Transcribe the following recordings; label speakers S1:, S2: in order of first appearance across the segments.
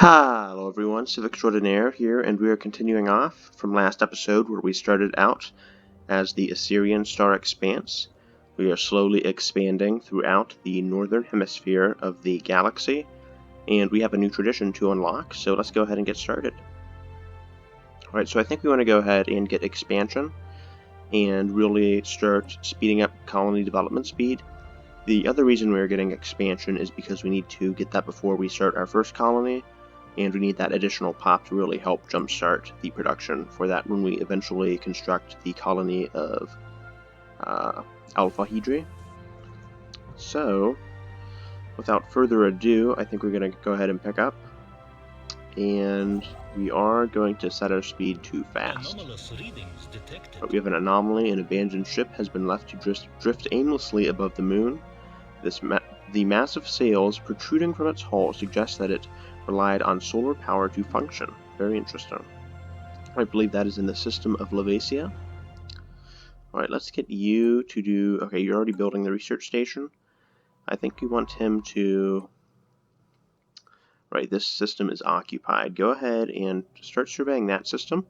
S1: Hello everyone, Civic Extraordinaire here, and we are continuing off from last episode where we started out as the Assyrian Star Expanse. We are slowly expanding throughout the northern hemisphere of the galaxy, and we have a new tradition to unlock, so let's go ahead and get started. Alright, so I think we want to go ahead and get expansion, and really start speeding up colony development speed. The other reason we're getting expansion is because we need to get that before we start our first colony, and we need that additional pop to really help jumpstart the production for that when we eventually construct the colony of Alpha Hydri. So, without further ado, I think we're going to go ahead and pick up, and we are going to set our speed too fast. But we have an anomaly. An abandoned ship has been left to drift aimlessly above the moon. The massive sails protruding from its hull suggest that it relied on solar power to function. Very interesting. I believe that is in the system of Lavasia. Alright, let's get you to do... Okay, you're already building the research station. I think you want him to... Right, this system is occupied. Go ahead and start surveying that system,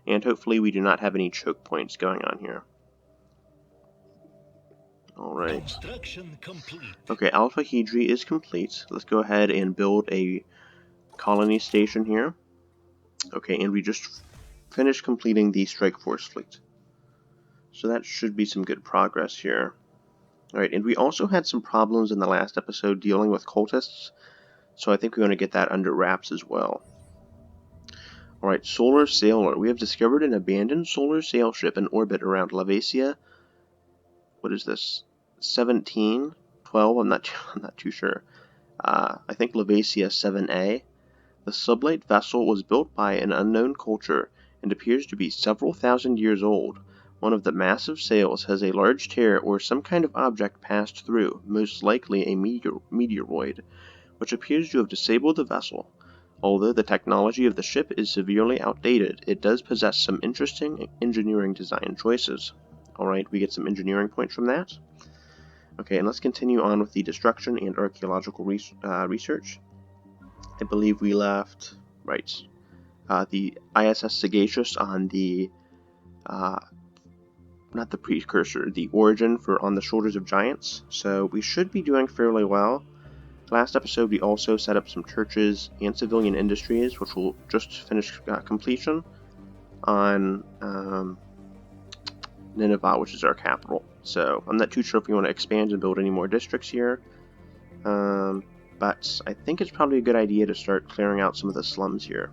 S1: and hopefully we do not have any choke points going on here. Alright. Okay, Alpha Hydri is complete. Let's go ahead and build a colony station here. Okay, and we just finished completing the Strike Force fleet. So that should be some good progress here. Alright, and we also had some problems in the last episode dealing with cultists, so I think we want to get that under wraps as well. Alright, Solar Sailor. We have discovered an abandoned solar sail ship in orbit around Lavasia. What is this? 17? 12? I'm not too sure. I think Lavasia 7A. The sublight vessel was built by an unknown culture and appears to be several thousand years old. One of the massive sails has a large tear or some kind of object passed through, most likely a meteoroid, which appears to have disabled the vessel. Although the technology of the ship is severely outdated, it does possess some interesting engineering design choices. Alright, we get some engineering points from that. Okay, and let's continue on with the destruction and archaeological research. I believe we left, right, the ISS Sagacious on the, not the precursor, the origin for On the Shoulders of Giants, so we should be doing fairly well. Last episode we also set up some churches and civilian industries, which will just finish completion on Nineveh, which is our capital. So I'm not too sure if we want to expand and build any more districts here. But I think it's probably a good idea to start clearing out some of the slums here.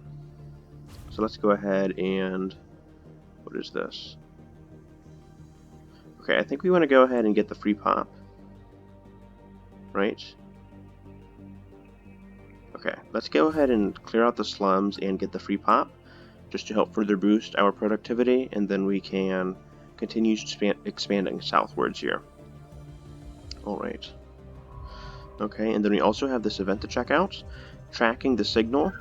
S1: So let's go ahead and... What is this? Okay, I think we want to go ahead and get the free pop. Right? Okay, let's go ahead and clear out the slums and get the free pop, just to help further boost our productivity, and then we can continue expanding southwards here. Alright. Okay, and then we also have this event to check out, tracking the signal.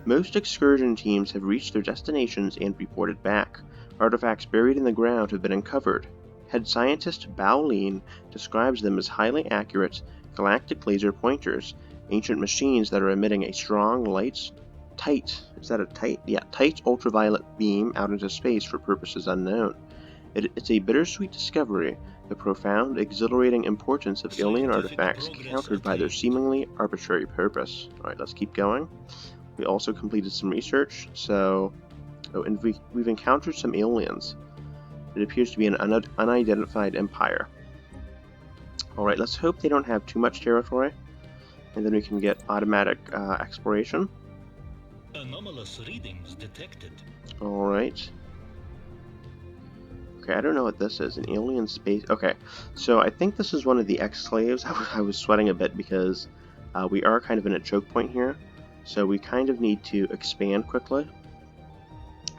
S1: Most excursion teams have reached their destinations and reported back. Artifacts buried in the ground have been uncovered. Head scientist Baolin describes them as highly accurate galactic laser pointers, ancient machines that are emitting a strong tight ultraviolet beam out into space for purposes unknown. It's a bittersweet discovery, the profound, exhilarating importance of alien artifacts countered by their seemingly arbitrary purpose. Alright, let's keep going. We also completed some research, and we've encountered some aliens. It appears to be an unidentified empire. Alright, let's hope they don't have too much territory, and then we can get automatic exploration.
S2: Anomalous readings detected.
S1: Alright. Okay, I don't know what this is. An alien space... Okay, so I think this is one of the exclaves. I was sweating a bit because we are kind of in a choke point here. So we kind of need to expand quickly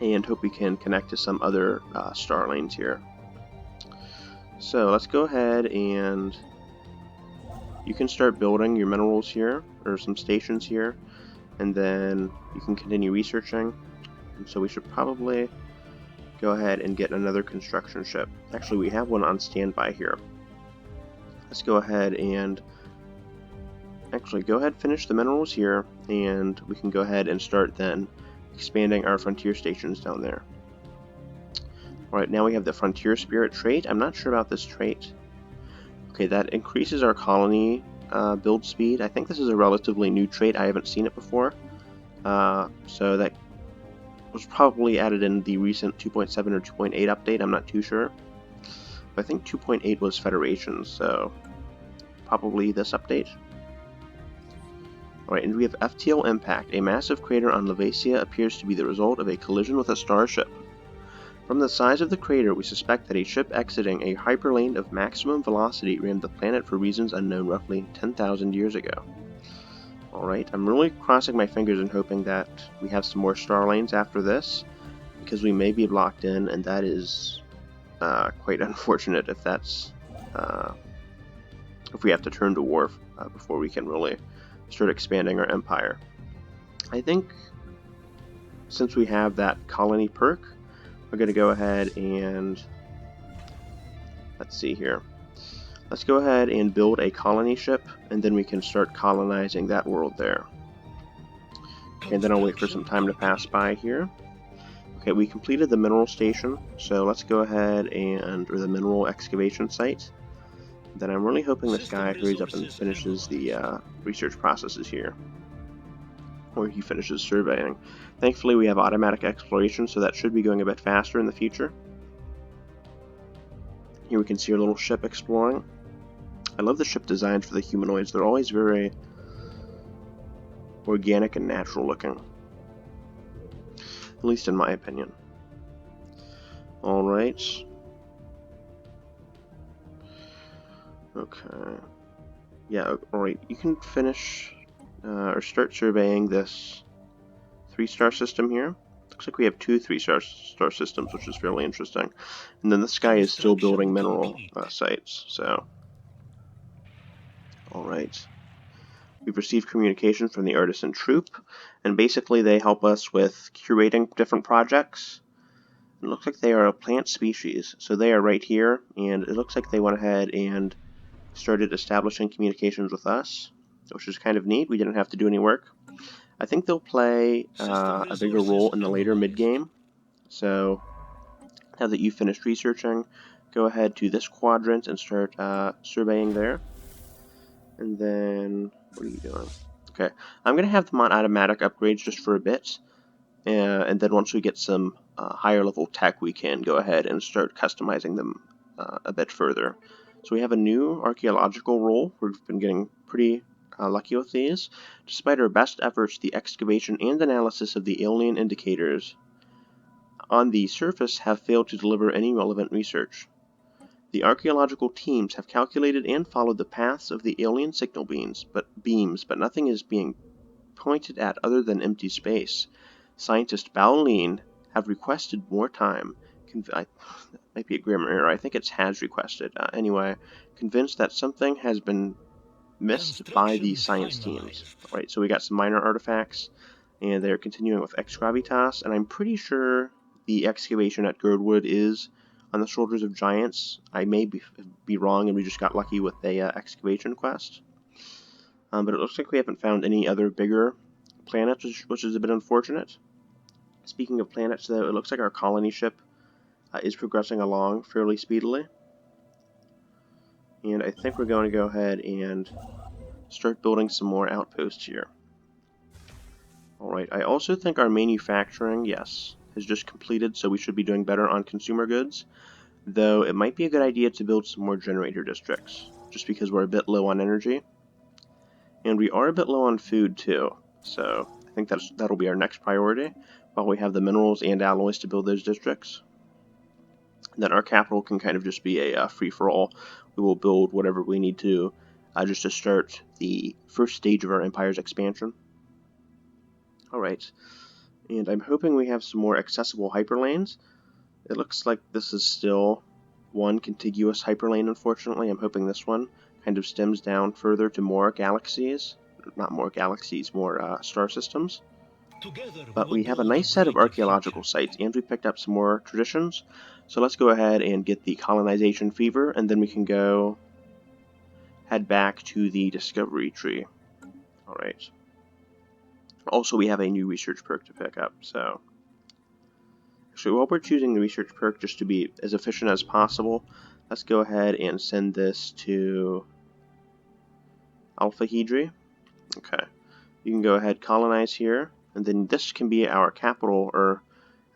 S1: and hope we can connect to some other star lanes here. So let's go ahead and you can start building your minerals here, or some stations here, and then you can continue researching. And so we should probably go ahead and get another construction ship. Actually, we have one on standby here. Let's go ahead and Actually, go ahead, finish the minerals here, and we can go ahead and start then expanding our frontier stations down there. Alright, now we have the Frontier Spirit trait. I'm not sure about this trait. Okay, that increases our colony build speed. I think this is a relatively new trait. I haven't seen it before. So that was probably added in the recent 2.7 or 2.8 update. I'm not too sure. But I think 2.8 was Federation, so probably this update. Alright, and we have FTL Impact. A massive crater on Levacia appears to be the result of a collision with a starship. From the size of the crater, we suspect that a ship exiting a hyperlane of maximum velocity rammed the planet for reasons unknown roughly 10,000 years ago. Alright, I'm really crossing my fingers and hoping that we have some more star lanes after this, because we may be locked in, and that is quite unfortunate if that's if we have to turn to war before we can really start expanding our empire. I think since we have that colony perk, we're going to go ahead and, let's see here, let's go ahead and build a colony ship, and then we can start colonizing that world there. Okay, and then I'll wait for some time to pass by here. Okay, we completed the mineral station, so let's go ahead and, or the mineral excavation site. Then I'm really hoping this guy hurries up and finishes the research processes here, or he finishes surveying. Thankfully we have automatic exploration, so that should be going a bit faster in the future. Here we can see our little ship exploring. I love the ship designs for the humanoids. They're always very organic and natural looking, at least in my opinion. Alright. Okay. Yeah, alright, you can finish or start surveying this 3-star system here. Looks like we have 2 3-star systems, which is fairly interesting. And then this guy is still building mineral sites, so. Alright. We've received communication from the Artisan Troop, and basically they help us with curating different projects. It looks like they are a plant species, so they are right here, and it looks like they went ahead and started establishing communications with us, which is kind of neat. We didn't have to do any work. I think they'll play a bigger role in the later mid-game. So now that you've finished researching, go ahead to this quadrant and start surveying there. And then, what are you doing? Okay, I'm going to have them on automatic upgrades just for a bit. And then once we get some higher level tech, we can go ahead and start customizing them a bit further. So we have a new archaeological role. We've been getting pretty lucky with these. Despite our best efforts, the excavation and analysis of the alien indicators on the surface have failed to deliver any relevant research. The archaeological teams have calculated and followed the paths of the alien signal beams, but nothing is being pointed at other than empty space. Scientist Baoline have requested more time. Might be a grammar error. I think it's has requested. Anyway, convinced that something has been missed by the science teams. Alright, so we got some minor artifacts, and they're continuing with Ex Gravitas, and I'm pretty sure the excavation at Girdwood is on the Shoulders of Giants. I may be wrong, and we just got lucky with the excavation quest. But it looks like we haven't found any other bigger planets, which is a bit unfortunate. Speaking of planets, though, it looks like our colony ship is progressing along fairly speedily. And I think we're going to go ahead and start building some more outposts here. Alright, I also think our manufacturing, yes, has just completed, so we should be doing better on consumer goods. Though it might be a good idea to build some more generator districts, just because we're a bit low on energy. And we are a bit low on food, too. So I think that'll be our next priority, while we have the minerals and alloys to build those districts. Then our capital can kind of just be a free-for-all. We will build whatever we need to just to start the first stage of our empire's expansion. Alright, and I'm hoping we have some more accessible hyperlanes. It looks like this is still one contiguous hyperlane, unfortunately. I'm hoping this one kind of stems down further to more galaxies. Not more galaxies, more star systems. But we have a nice set of archaeological sites, and we picked up some more traditions. So let's go ahead and get the colonization fever, and then we can go head back to the discovery tree. Alright. Also, we have a new research perk to pick up, so... Actually, while we're choosing the research perk just to be as efficient as possible, let's go ahead and send this to Alpha Hedri. Okay. You can go ahead, colonize here, and then this can be our capital, or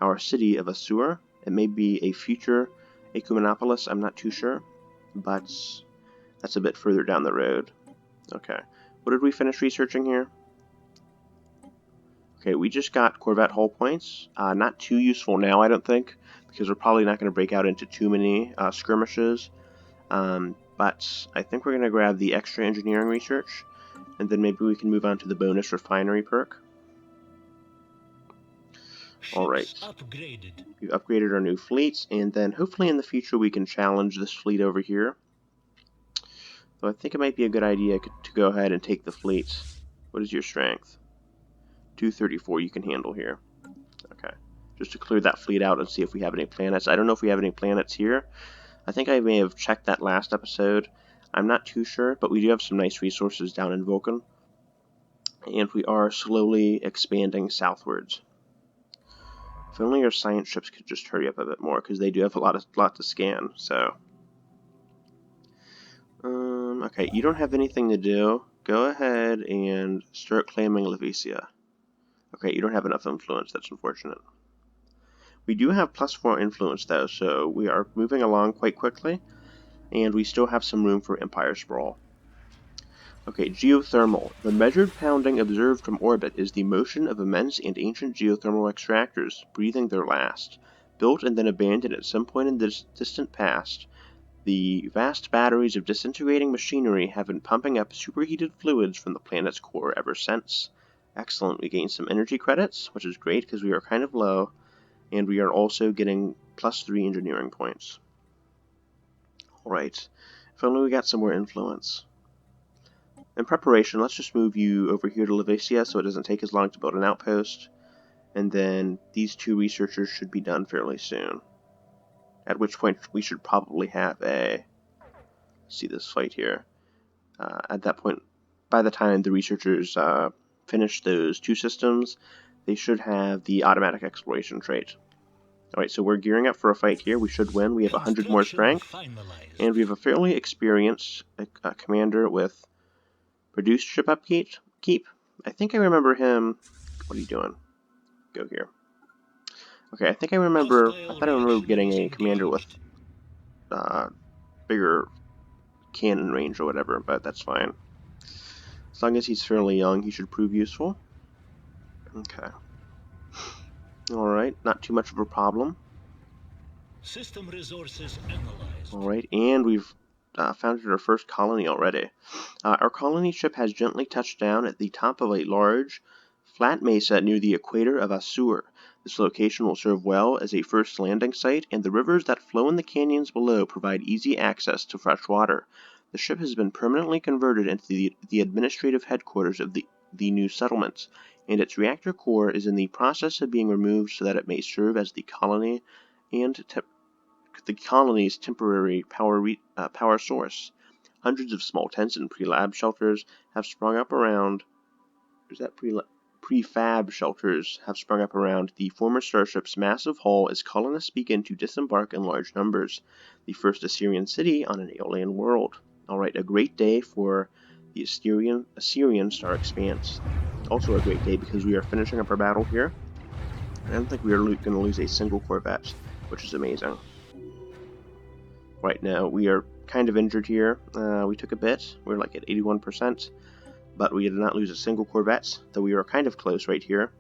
S1: our city of Assur. It may be a future Ecumenopolis, I'm not too sure, but that's a bit further down the road. Okay, what did we finish researching here? Okay, we just got Corvette hull points. Not too useful now, I don't think, because we're probably not going to break out into too many skirmishes. But I think we're going to grab the extra engineering research, and then maybe we can move on to the bonus refinery perk. Alright, we've upgraded our new fleets, and then hopefully in the future we can challenge this fleet over here. So I think it might be a good idea to go ahead and take the fleet. What is your strength? 234 you can handle here. Okay, just to clear that fleet out and see if we have any planets. I don't know if we have any planets here. I think I may have checked that last episode. I'm not too sure, but we do have some nice resources down in Vulcan. And we are slowly expanding southwards. If only our science ships could just hurry up a bit more, because they do have a lot to scan, so... okay, you don't have anything to do. Go ahead and start claiming Lavesia. Okay, you don't have enough influence, that's unfortunate. We do have +4 influence though, so we are moving along quite quickly, and we still have some room for Empire Sprawl. Okay, geothermal. The measured pounding observed from orbit is the motion of immense and ancient geothermal extractors, breathing their last. Built and then abandoned at some point in the distant past, the vast batteries of disintegrating machinery have been pumping up superheated fluids from the planet's core ever since. Excellent, we gained some energy credits, which is great because we are kind of low, and we are also getting +3 engineering points. Alright, if only we got some more influence. In preparation, let's just move you over here to Lavesia so it doesn't take as long to build an outpost, and then these 2 researchers should be done fairly soon. At which point we should probably have a... see this fight here. At that point, by the time the researchers finish those 2 systems, they should have the automatic exploration trait. Alright, so we're gearing up for a fight here. We should win. We have 100 more strength, and we have a fairly experienced commander with reduced ship upkeep. I think I remember him... What are you doing? Go here. Okay, I thought I remember getting a commander with bigger cannon range or whatever, but that's fine. As long as he's fairly young, he should prove useful. Okay. Alright, not too much of a problem.
S2: System resources analyzed.
S1: Alright, and we've founded our first colony already. Our colony ship has gently touched down at the top of a large, flat mesa near the equator of Assur. This location will serve well as a first landing site, and the rivers that flow in the canyons below provide easy access to fresh water. The ship has been permanently converted into the administrative headquarters of the new settlements, and its reactor core is in the process of being removed so that it may serve as the colony and the colony's temporary power source. Hundreds of small tents and pre-lab shelters have sprung up around... Is that prefab shelters have sprung up around the former starship's massive hull as colonists begin to disembark in large numbers. The first Assyrian city on an alien world. Alright, a great day for the Assyrian Star Expanse. Also a great day because we are finishing up our battle here. I don't think we are going to lose a single Corvette, which is amazing. Right now, we are kind of injured here. We took a bit. We're like at 81%. But we did not lose a single Corvette, though we are kind of close right here.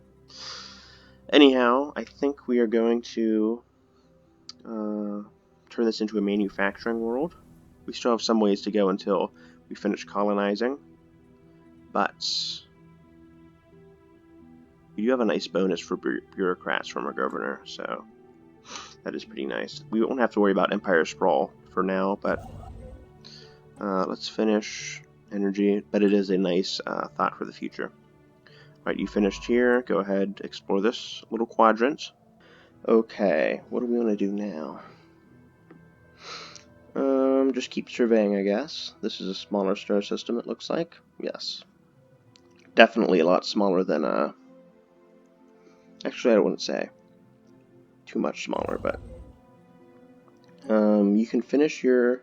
S1: Anyhow, I think we are going to turn this into a manufacturing world. We still have some ways to go until we finish colonizing, but we do have a nice bonus for bureaucrats from our governor, so that is pretty nice. We won't have to worry about Empire Sprawl for now, but let's finish energy, but it is a nice thought for the future. Alright, you finished here. Go ahead, explore this little quadrant. Okay, what do we want to do now? Just keep surveying, I guess. This is a smaller star system, it looks like. Yes. Definitely a lot smaller than, actually I wouldn't say too much smaller, but you can finish your,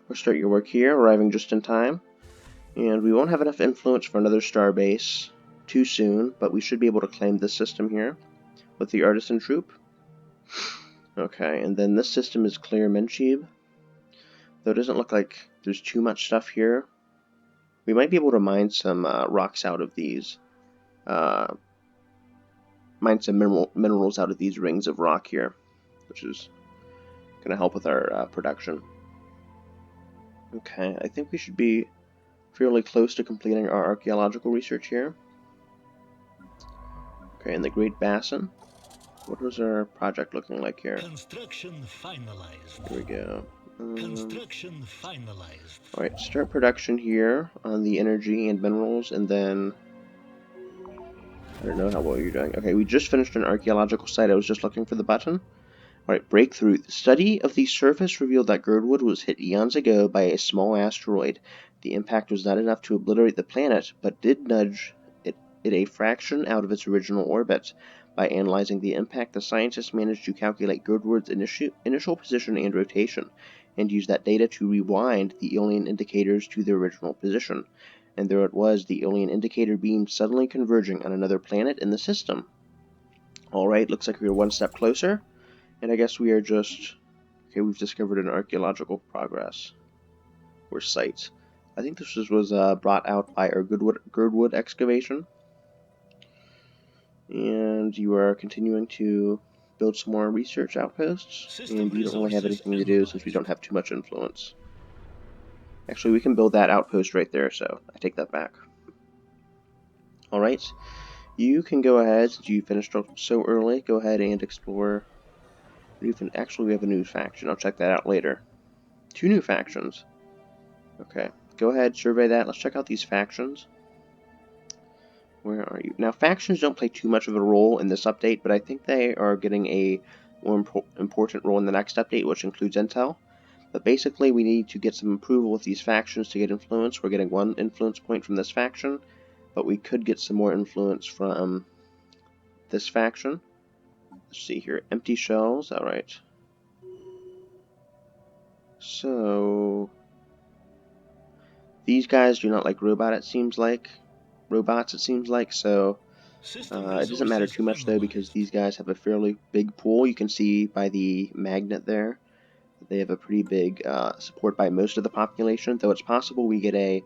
S1: or start your work here, arriving just in time, and we won't have enough influence for another star base too soon, but we should be able to claim this system here with the artisan troop. Okay, and then this system is clear Menchib, though it doesn't look like there's too much stuff here. We might be able to mine some rocks out of these, mine some minerals out of these rings of rock here, which is going to help with our production. Okay, I think we should be fairly close to completing our archaeological research here. Okay, in the Great Basin. What was our project looking like here?
S2: Construction finalized.
S1: Here we go.
S2: Construction finalized.
S1: Alright, start production here on the energy and minerals, and then I don't know how well you're doing. Okay, we just finished an archaeological site. I was just looking for the button. Alright, breakthrough. The study of the surface revealed that Girdwood was hit eons ago by a small asteroid. The impact was not enough to obliterate the planet, but did nudge it a fraction out of its original orbit. By analyzing the impact, the scientists managed to calculate Girdwood's initial position and rotation, and use that data to rewind the alien indicators to their original position. And there it was, the alien indicator beam suddenly converging on another planet in the system. Alright, looks like we're one step closer. And I guess we are just... Okay, we've discovered an archaeological progress. Or site. I think this was brought out by our Girdwood excavation. And you are continuing to build some more research outposts. And you don't really have anything to do since we don't have too much influence. Actually, we can build that outpost right there, so I take that back. Alright. You can go ahead, since you finished so early, go ahead and explore... Actually, we have a new faction. I'll check that out later. 2 new factions. Okay. Go ahead, survey that. Let's check out these factions. Where are you? Now, factions don't play too much of a role in this update, but I think they are getting a more important role in the next update, which includes intel. But basically, we need to get some approval with these factions to get influence. We're getting 1 influence point from this faction, but we could get some more influence from this faction. Let's see here. Empty shells. Alright. So... these guys do not like robots, it seems like. So... it doesn't matter too much, though, because these guys have a fairly big pool. You can see by the magnet there. They have a pretty big support by most of the population, though it's possible we get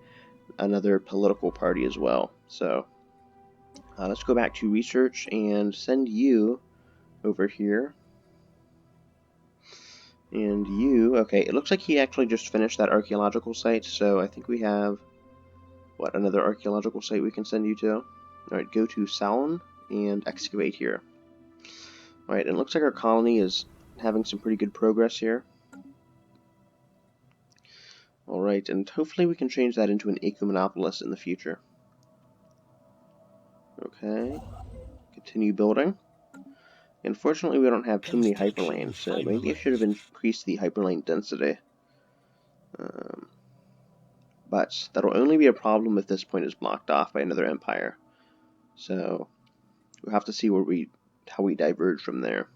S1: another political party as well. So... let's go back to research and send you over here. And you, okay, it looks like he actually just finished that archaeological site, so I think we have, what, another archaeological site we can send you to? Alright, go to Salon and excavate here. Alright, and it looks like our colony is having some pretty good progress here. Alright, and hopefully we can change that into an ecumenopolis in the future. Okay, continue building. Unfortunately, we don't have too many hyperlanes, so maybe I should have increased the hyperlane density. But that'll only be a problem if this point is blocked off by another empire. So we'll have to see how we diverge from there.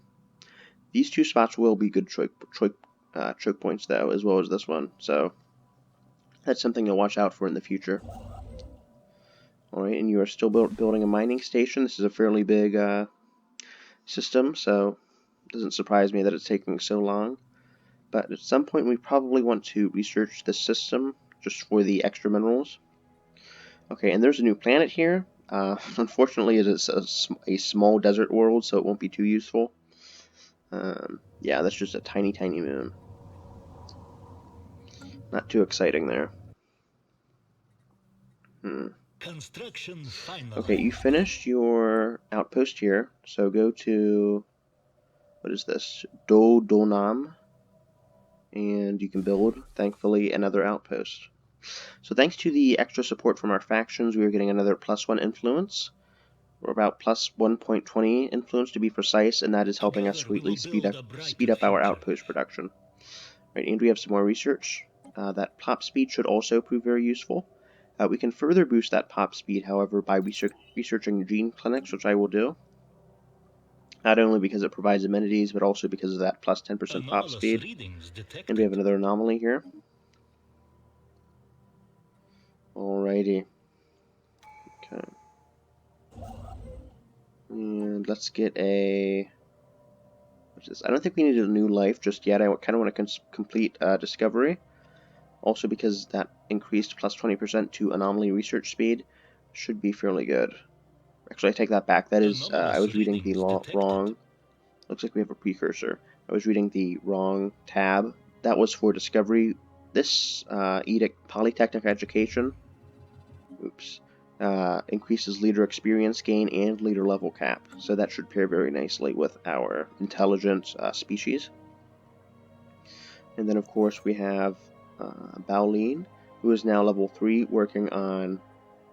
S1: These 2 spots will be good choke points, though, as well as this one. So that's something to watch out for in the future. Alright, and you are still building a mining station. This is a fairly big system, so it doesn't surprise me that it's taking so long. But at some point we probably want to research this system just for the extra minerals. Okay, and there's a new planet here. Unfortunately, it is a small desert world, so it won't be too useful. Yeah, that's just a tiny, tiny moon. Not too exciting there.
S2: Construction finalized.
S1: Okay, you finished your outpost here, so go to, what is this, Dodonam, and you can build, thankfully, another outpost. So thanks to the extra support from our factions, we are getting another +1 influence. We're about plus 1.20 influence to be precise, and that is helping us greatly speed up our outpost production. Right, and we have some more research. That pop speed should also prove very useful. We can further boost that pop speed, however, by researching gene clinics, which I will do. Not only because it provides amenities, but also because of that plus 10% pop
S2: Anomalous
S1: speed.
S2: readings detected.
S1: And we have another anomaly here. Alrighty. Okay. And let's get a... What's this? I don't think we need a new life just yet. I kind of want to complete discovery. Also because that increased plus 20% to anomaly research speed should be fairly good. Actually, I take that back. That is, I was reading the wrong... Looks like we have a precursor. I was reading the wrong tab. That was for discovery. This edict, Polytechnic Education, increases leader experience gain and leader level cap. So that should pair very nicely with our intelligent species. And then, of course, we have Baoline, who is now level 3, working on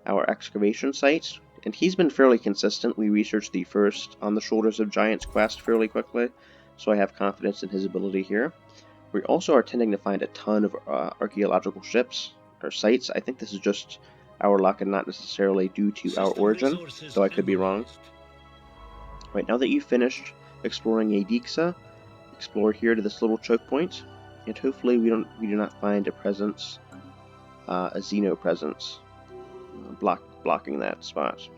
S1: our excavation site. And he's been fairly consistent. We researched the first On the Shoulders of Giants quest fairly quickly, so I have confidence in his ability here. We also are tending to find a ton of archaeological ships, or sites. I think this is just our luck and not necessarily due to our origin, though I could be wrong. Right, now that you've finished exploring Yadixa, explore here to this little choke point, and hopefully we do not find a presence, a Xeno presence, blocking that spot.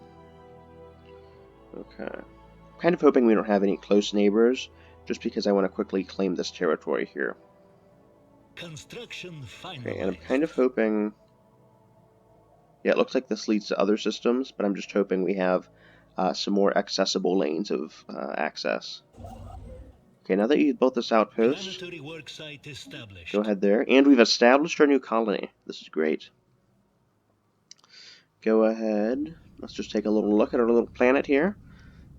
S1: Okay. I'm kind of hoping we don't have any close neighbors, just because I want to quickly claim this territory here.
S2: Construction finalized.
S1: Okay, and I'm kind of hoping... Yeah, it looks like this leads to other systems, but I'm just hoping we have some more accessible lanes of access. Okay, now that you've built this outpost, go ahead there. And we've established our new colony. This is great. Go ahead. Let's just take a little look at our little planet here.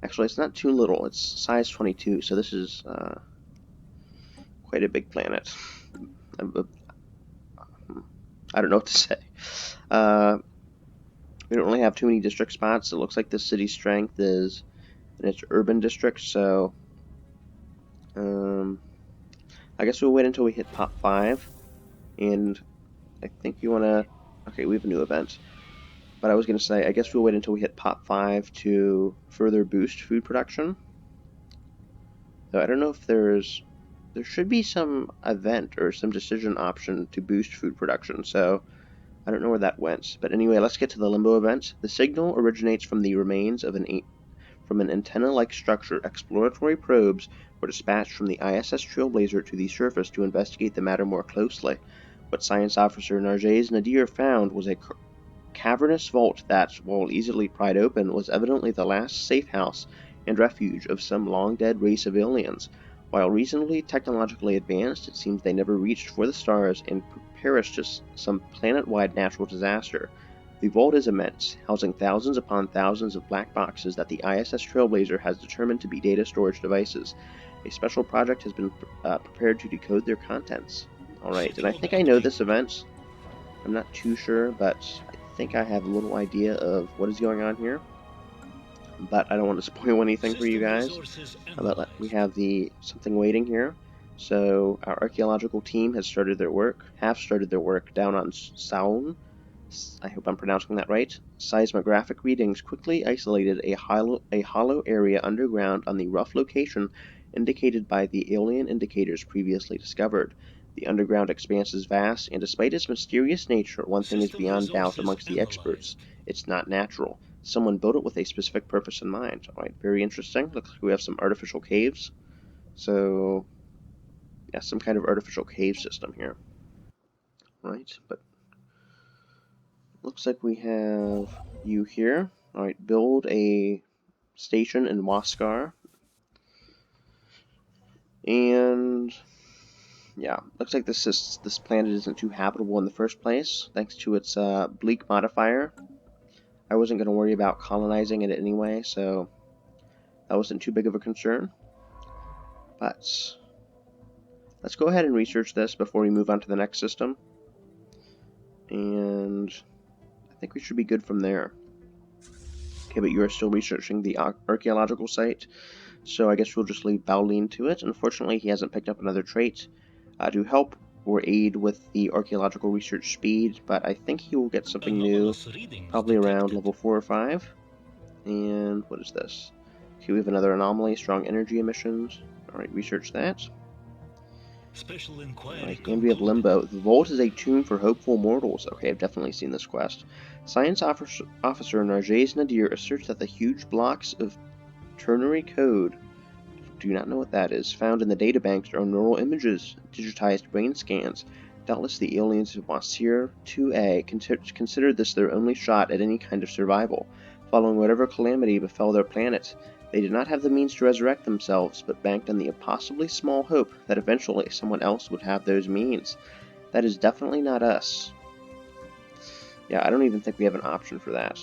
S1: Actually, it's not too little. It's size 22, so this is quite a big planet. I don't know what to say. We don't really have too many district spots. It looks like this city's strength is in its urban district, so I guess we'll wait until we hit pop 5. And I think you want to... Okay, we have a new event. But I was going to say, I guess we'll wait until we hit pop 5 to further boost food production. Though I don't know if there should be some event or some decision option to boost food production, so I don't know where that went. But anyway, let's get to the Limbo event. The signal originates from the remains of an antenna-like structure. Exploratory probes were dispatched from the ISS Trailblazer to the surface to investigate the matter more closely. What Science Officer Narjez Nadir found was a cavernous vault that, while easily pried open, was evidently the last safe house and refuge of some long-dead race of aliens. While reasonably technologically advanced, it seems they never reached for the stars and perished to some planet-wide natural disaster. The vault is immense, housing thousands upon thousands of black boxes that the ISS Trailblazer has determined to be data storage devices. A special project has been prepared to decode their contents. Alright, and I think I know this event. I'm not too sure, but I think I have a little idea of what is going on here. But I don't want to spoil anything for you guys. But we have something waiting here. So our archaeological team have started their work down on Saun. I hope I'm pronouncing that right. Seismographic readings quickly isolated a hollow area underground on the rough location indicated by the alien indicators previously discovered. The underground expanse is vast, and despite its mysterious nature, one thing is beyond doubt amongst the experts. It's not natural. Someone built it with a specific purpose in mind. Alright, very interesting. Looks like we have some artificial caves. So, yeah, some kind of artificial cave system here. Right, but looks like we have you here. Alright, build a station in Waskar. And yeah, looks like this planet isn't too habitable in the first place, thanks to its bleak modifier. I wasn't going to worry about colonizing it anyway, so that wasn't too big of a concern. But let's go ahead and research this before we move on to the next system. And I think we should be good from there. Okay, but you are still researching the archaeological site, so I guess we'll just leave Baoline to it. Unfortunately, he hasn't picked up another trait. To help or aid with the archaeological research speed, but I think he will get something new,
S2: Anomalous readings
S1: probably around
S2: detected.
S1: level 4 or 5. And what is this? Okay, we have another anomaly, strong energy emissions. Alright, research that.
S2: Special inquiry
S1: Alright, and we have
S2: concluded.
S1: Limbo. The Vault is a tomb for hopeful mortals. Okay, I've definitely seen this quest. Science officer Narjays Nadir asserts that the huge blocks of ternary code, do not know what that is, found in the databanks are neural images, digitized brain scans. Doubtless the aliens of Assur 2A considered this their only shot at any kind of survival. Following whatever calamity befell their planet, they did not have the means to resurrect themselves, but banked on the impossibly small hope that eventually someone else would have those means. That is definitely not us. Yeah, I don't even think we have an option for that.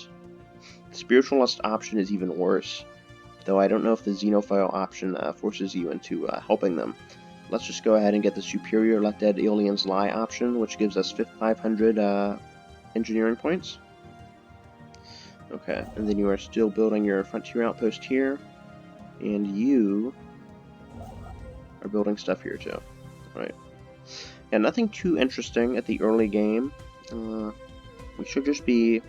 S1: The spiritualist option is even worse, though I don't know if the xenophile option forces you into helping them. Let's just go ahead and get the superior let dead aliens lie option, which gives us 500 engineering points. Okay, and then you are still building your frontier outpost here, and you are building stuff here too. Alright. Yeah, nothing too interesting at the early game. We should just be...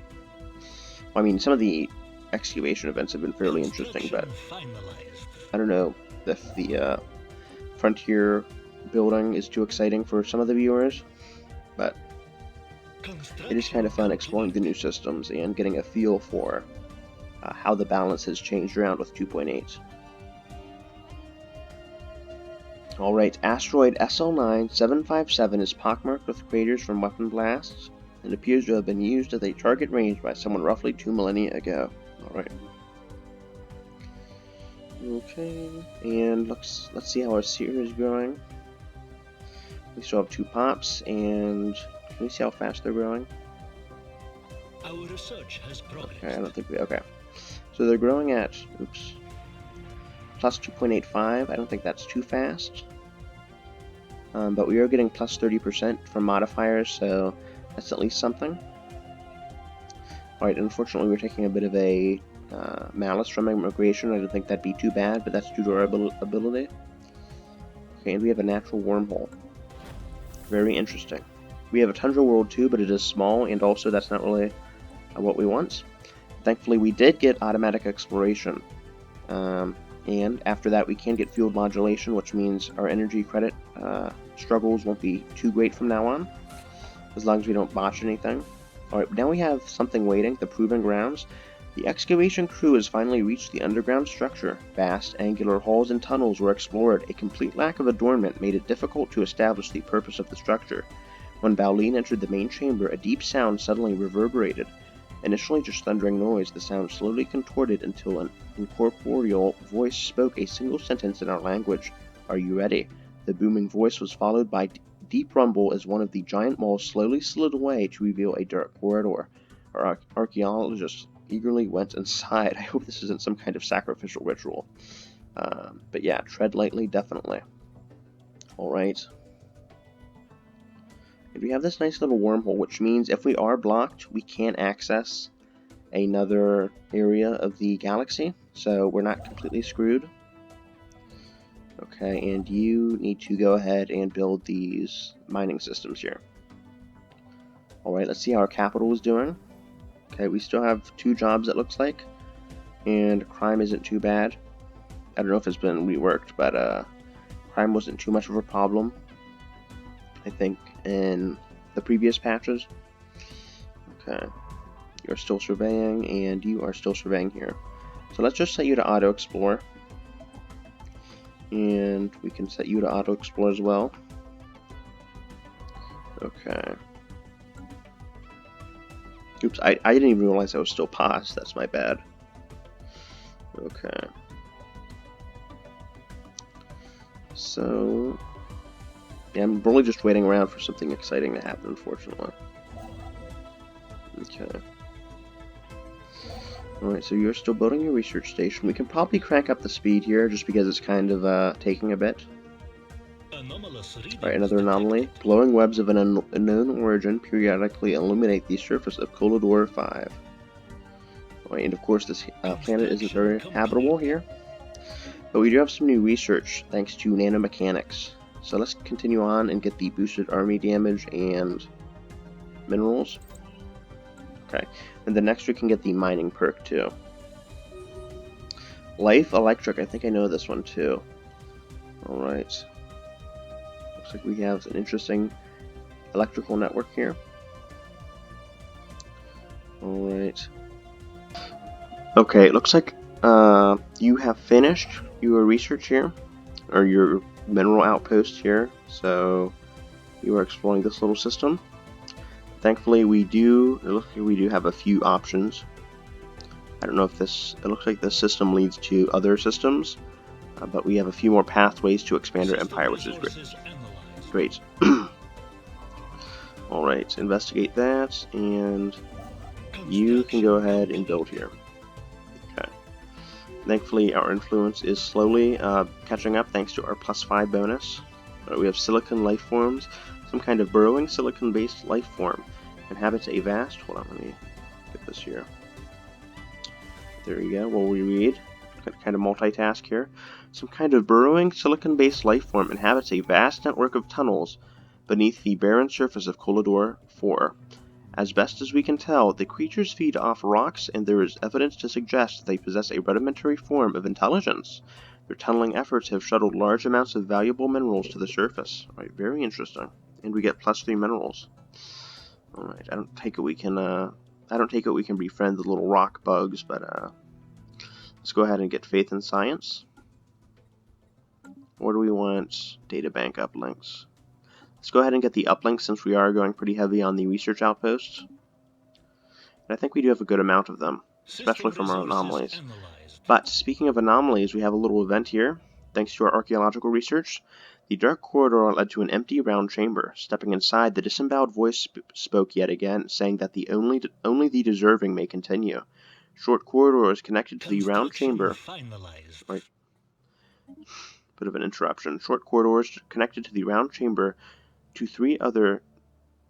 S1: Well, I mean, some of the excavation events have been fairly interesting, but I don't know if the frontier building is too exciting for some of the viewers, but it is kind of fun exploring the new systems and getting a feel for how the balance has changed around with 2.8. Alright, asteroid SL9-757 is pockmarked with craters from weapon blasts and appears to have been used as a target range by someone roughly 2 millennia ago. Alright. Okay, and let's see how our Assur is growing. We still have 2 pops, and can we see how fast they're growing?
S2: Our research has progressed.
S1: Okay, I don't think we... Okay. So they're growing at... Oops. Plus 2.85. I don't think that's too fast. But we are getting plus 30% from modifiers, so that's at least something. Alright, unfortunately we're taking a bit of a malice from immigration. I don't think that'd be too bad, but that's due to our ability. Okay, and we have a natural wormhole. Very interesting. We have a tundra world too, but it is small, and also that's not really what we want. Thankfully we did get automatic exploration. And after that we can get field modulation, which means our energy credit struggles won't be too great from now on, as long as we don't botch anything. Alright, now we have something waiting, the Proving Grounds. The excavation crew has finally reached the underground structure. Vast, angular halls and tunnels were explored. A complete lack of adornment made it difficult to establish the purpose of the structure. When Baoline entered the main chamber, a deep sound suddenly reverberated. Initially just thundering noise, the sound slowly contorted until an incorporeal voice spoke a single sentence in our language. Are you ready? The booming voice was followed by deep rumble as one of the giant walls slowly slid away to reveal a dark corridor. Our archaeologists eagerly went inside. I hope this isn't some kind of sacrificial ritual. But yeah, tread lightly, definitely. Alright. And we have this nice little wormhole, which means if we are blocked, we can't access another area of the galaxy, so we're not completely screwed. Okay, and you need to go ahead and build these mining systems here. Alright, let's see how our capital is doing. Okay, we still have 2 jobs, it looks like, and crime isn't too bad. I don't know if it's been reworked, but crime wasn't too much of a problem, I think, in the previous patches. Okay, you're still surveying, and you are still surveying here. So let's just set you to auto-explore, and we can set you to auto-explore as well. Okay. Oops, I didn't even realize I was still paused. That's my bad. Okay. So, yeah, I'm really just waiting around for something exciting to happen, unfortunately. Okay. Alright, so you're still building your research station. We can probably crank up the speed here, just because it's kind of taking a bit. Alright, another anomaly. Glowing webs of an unknown origin periodically illuminate the surface of Colidor 5. Alright, and of course this planet isn't very habitable here. But we do have some new research, thanks to nanomechanics. So let's continue on and get the boosted army damage and minerals. Okay, and then next we can get the mining perk too. Life Electric, I think I know this one too. Alright. Looks like we have an interesting electrical network here. Alright. Okay, it looks like you have finished your research here, or your mineral outpost here, so you are exploring this little system. Thankfully, it looks like we do have a few options. I don't know if it looks like this system leads to other systems, but we have a few more pathways to expand our empire, which is great. Alright, investigate that, and you can go ahead and build here. Okay. Thankfully, our influence is slowly catching up thanks to our +5 bonus. We have silicon life forms, some kind of burrowing silicon-based life form. Inhabits a vast... Hold on, let me get this here. There you go. We'll reread. Kind of multitask here. Some kind of burrowing silicon-based life form inhabits a vast network of tunnels beneath the barren surface of Colidor 4. As best as we can tell, the creatures feed off rocks, and there is evidence to suggest that they possess a rudimentary form of intelligence. Their tunneling efforts have shuttled large amounts of valuable minerals to the surface. Right, very interesting. And we get +3 minerals. Alright, I don't take it we can befriend the little rock bugs, but let's go ahead and get faith in science. Or do we want databank uplinks? Let's go ahead and get the uplinks since we are going pretty heavy on the research outposts. And I think we do have a good amount of them, especially from our anomalies. But speaking of anomalies, we have a little event here. Thanks to our archaeological research, the dark corridor led to an empty round chamber. Stepping inside, the disemboweled voice spoke yet again, saying that only the deserving may continue. Short corridors connected to the round chamber. Right. Bit of an interruption. Short corridors connected to the round chamber to 3 other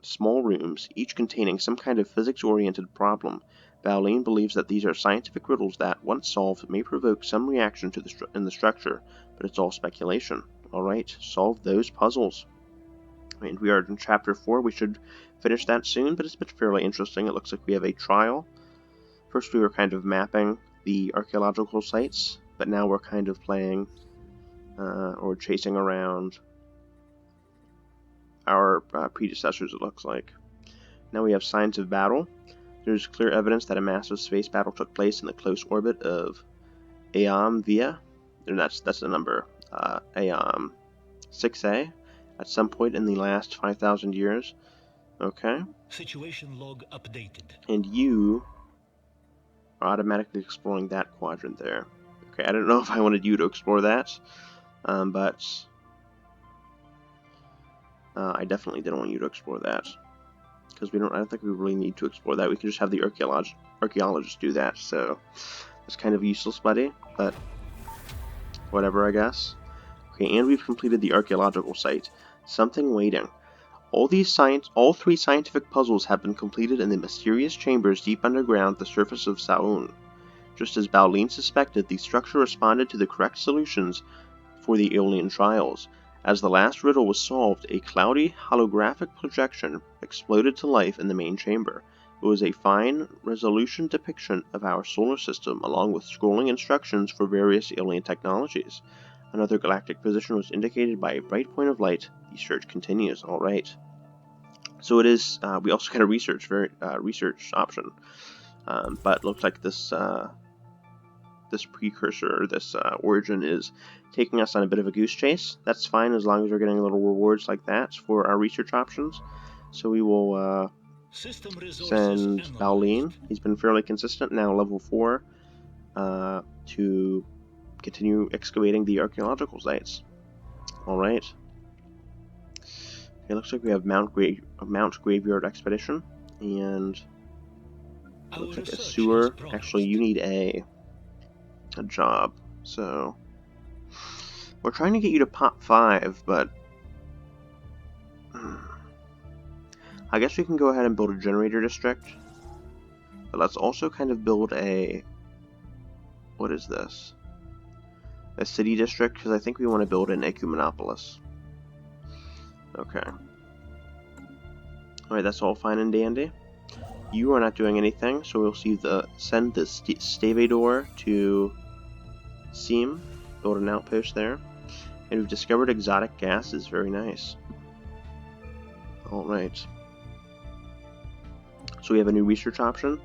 S1: small rooms, each containing some kind of physics-oriented problem. Pauline believes that these are scientific riddles that, once solved, may provoke some reaction in the structure, but it's all speculation. Alright, solve those puzzles. And we are in Chapter 4, we should finish that soon, but it's been fairly interesting. It looks like we have a trial. First we were kind of mapping the archaeological sites, but now we're kind of playing, or chasing around our predecessors, it looks like. Now we have signs of battle. There's clear evidence that a massive space battle took place in the close orbit of Aam Via, and that's the number, Aam 6A, at some point in the last 5,000 years. Okay.
S2: Situation log updated.
S1: And you are automatically exploring that quadrant there. Okay, I don't know if I wanted you to explore that, but I definitely didn't want you to explore that. Because I don't think we really need to explore that. We can just have the archaeologists do that, so it's kind of useless, buddy, but whatever, I guess. Okay, and we've completed the archaeological site. Something waiting. All 3 scientific puzzles have been completed in the mysterious chambers deep underground the surface of Saun. Just as Pauline suspected, the structure responded to the correct solutions for the Aeolian trials. As the last riddle was solved, a cloudy holographic projection exploded to life in the main chamber. It was a fine-resolution depiction of our solar system, along with scrolling instructions for various alien technologies. Another galactic position was indicated by a bright point of light. The search continues. Alright. So it is, we also got a research option. But it looks like this precursor, this origin is taking us on a bit of a goose chase. That's fine as long as we're getting little rewards like that for our research options. So we will send Pauline. He's been fairly consistent, now level 4, to continue excavating the archaeological sites. Alright. It looks like we have Mount Graveyard Expedition, and it looks like Assur. Actually, you need a job, so we're trying to get you to pop 5, but I guess we can go ahead and build a generator district, but let's also kind of build a, what is this, a city district, because I think we want to build an Ecumenopolis. Okay. Alright, that's all fine and dandy. You are not doing anything, so we'll send the Stavador to Seam, build an outpost there. And we've discovered exotic gases, very nice. Alright. So we have a new research option.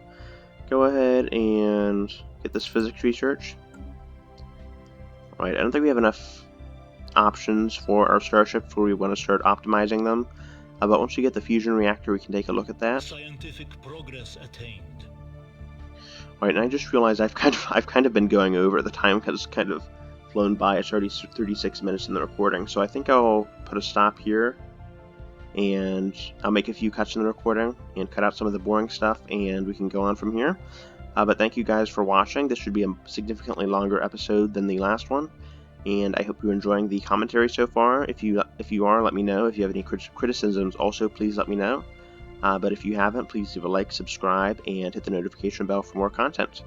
S1: Go ahead and get this physics research. Alright, I don't think we have enough options for our starships where we want to start optimizing them. But once we get the fusion reactor, we can take a look at that.
S2: Scientific progress attained.
S1: Alright, and I just realized I've kind of been going over. The time has kind of flown by. It's already 36 minutes in the recording, so I think I'll put a stop here, and I'll make a few cuts in the recording and cut out some of the boring stuff, and we can go on from here. But thank you guys for watching. This should be a significantly longer episode than the last one, and I hope you're enjoying the commentary so far. If you are, let me know. If you have any criticisms, also please let me know. But if you haven't, please leave a like, subscribe, and hit the notification bell for more content.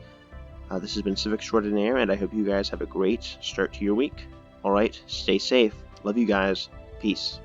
S1: This has been Civic Extraordinaire, and I hope you guys have a great start to your week. Alright, stay safe. Love you guys. Peace.